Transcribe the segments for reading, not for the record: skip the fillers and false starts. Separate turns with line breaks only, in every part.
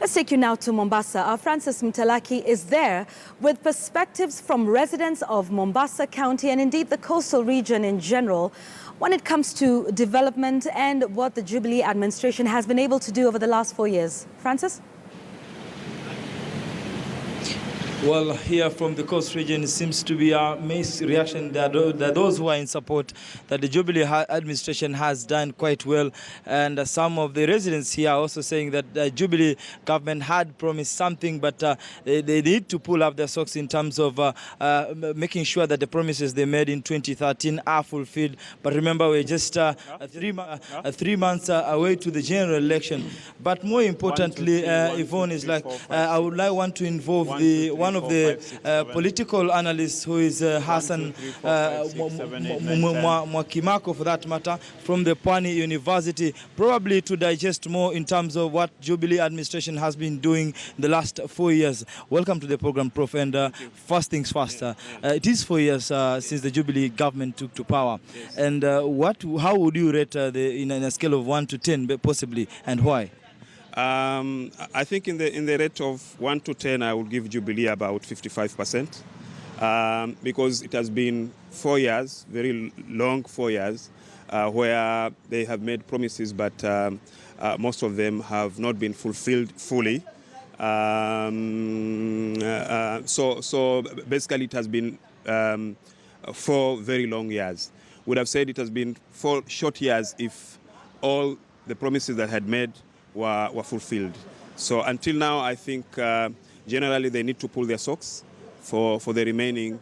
Let's take you now to Mombasa. Our Francis Mtalaki is there with perspectives from residents of Mombasa County and indeed the coastal region in general when it comes to development and what the Jubilee administration has been able to do over the last 4 years. Francis?
Well, here from the coast region, it seems to be a mixed reaction. There are those who are in support that the Jubilee administration has done quite well. And some of the residents here are also saying that the Jubilee government had promised something, but they need to pull up their socks in terms of making sure that the promises they made in 2013 are fulfilled. But remember, we're just 3 months away to the general election. But more importantly, Yvonne, is like, I would want to involve one of the political analysts, who is Hassan Mwakimambu, for that matter, from the Pwani University, probably to digest more in terms of what Jubilee administration has been doing the last 4 years. Welcome to the program, Prof. And first things first, it is 4 years since the Jubilee government took to power. Yes. And how would you rate in a scale of 1 to 10, possibly, and why?
I think in the rate of 1 to 10, I would give Jubilee about 55%, because it has been 4 years, very long 4 years, where they have made promises, but most of them have not been fulfilled fully. So basically, it has been 4 very long years. Would have said it has been 4 short years if all the promises that had made were fulfilled. So until now, I think generally they need to pull their socks for the remaining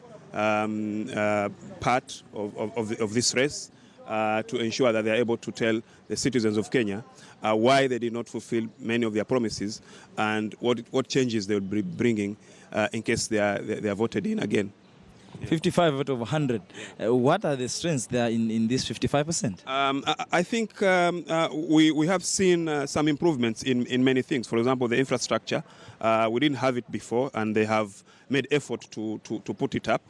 part of this race, to ensure that they are able to tell the citizens of Kenya why they did not fulfill many of their promises and what changes they will be bringing in case they are voted in again.
55 out of 100. What are the strengths there in this 55%?
I think we have seen some improvements in many things. For example, the infrastructure. We didn't have it before, and they have made effort to put it up.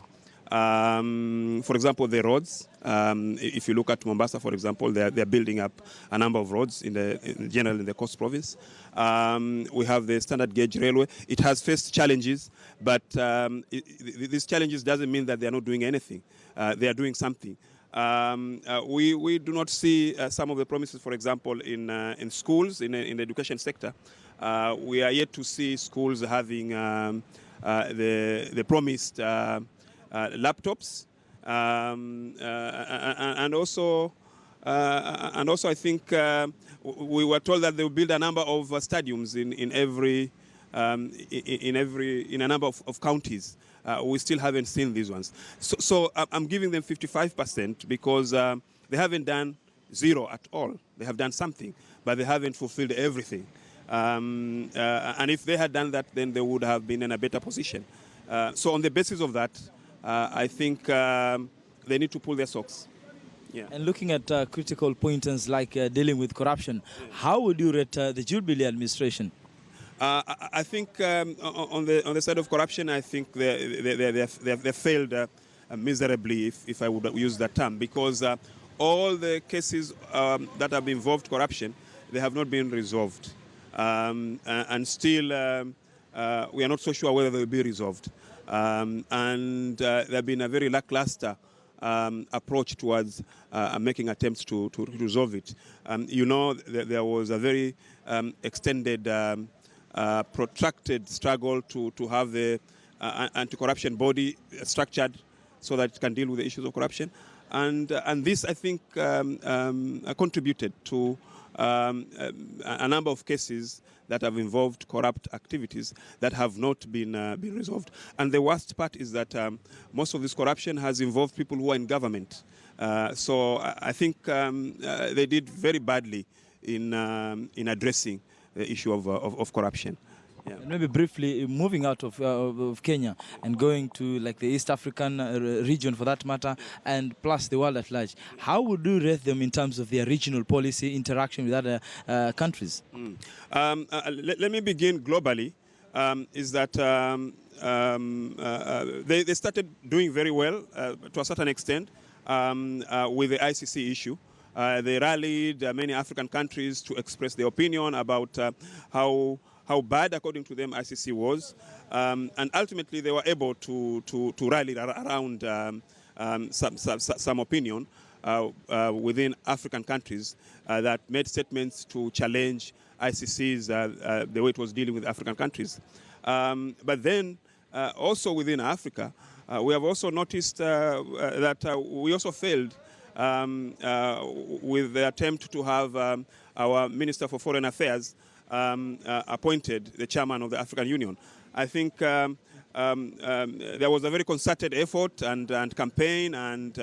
For example, the roads. If you look at Mombasa, for example, they're building up a number of roads in general in the Coast Province. We have the standard gauge railway. It has faced challenges, but these challenges doesn't mean that they are not doing anything. They are doing something. We do not see some of the promises, for example, in schools, in the education sector. We are yet to see schools having the promised laptops, and also I think we were told that they will build a number of stadiums in a number of counties. We still haven't seen these ones. So I'm giving them 55% because they haven't done zero at all. They have done something, but they haven't fulfilled everything. And if they had done that, then they would have been in a better position. So on the basis of that, I think they need to pull their socks. Yeah.
And looking at critical pointers like dealing with corruption, how would you rate the Jubilee administration?
I think on the side of corruption, I think they failed miserably, if I would use that term, because all the cases that have involved corruption, they have not been resolved, and still we are not so sure whether they will be resolved. And there have been a very lackluster approach towards making attempts to resolve it. You know, there was a very extended, protracted struggle to have the anti-corruption body structured so that it can deal with the issues of corruption. And this, I think, contributed to a number of cases that have involved corrupt activities that have not been resolved. And the worst part is that most of this corruption has involved people who are in government. So I think they did very badly in addressing the issue of corruption. Yeah.
And maybe briefly, moving out of Kenya and going to like the East African region for that matter, and plus the world at large, how would you rate them in terms of their regional policy interaction with other countries?
Let me begin globally. Is that they started doing very well to a certain extent with the ICC issue. They rallied many African countries to express their opinion about how how bad, according to them, ICC was. And ultimately, they were able to rally around some opinion within African countries that made statements to challenge ICC's the way it was dealing with African countries. But then also within Africa, we have also noticed that we also failed with the attempt to have our Minister for Foreign Affairs appointed the chairman of the African Union. I think there was a very concerted effort and campaign and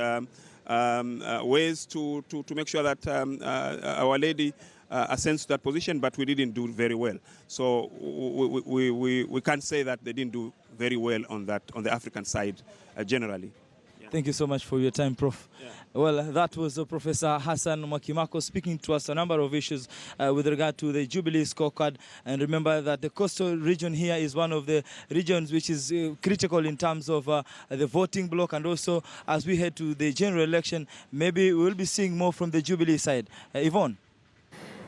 ways to make sure that Our Lady ascends to that position, but we didn't do very well. So we can't say that they didn't do very well on the African side generally.
Thank you so much for your time, Prof.
Yeah.
Well, that was Professor Hassan Mwakimambu speaking to us a number of issues with regard to the Jubilee scorecard. And remember that the coastal region here is one of the regions which is critical in terms of the voting bloc. And also, as we head to the general election, maybe we'll be seeing more from the Jubilee side. Yvonne?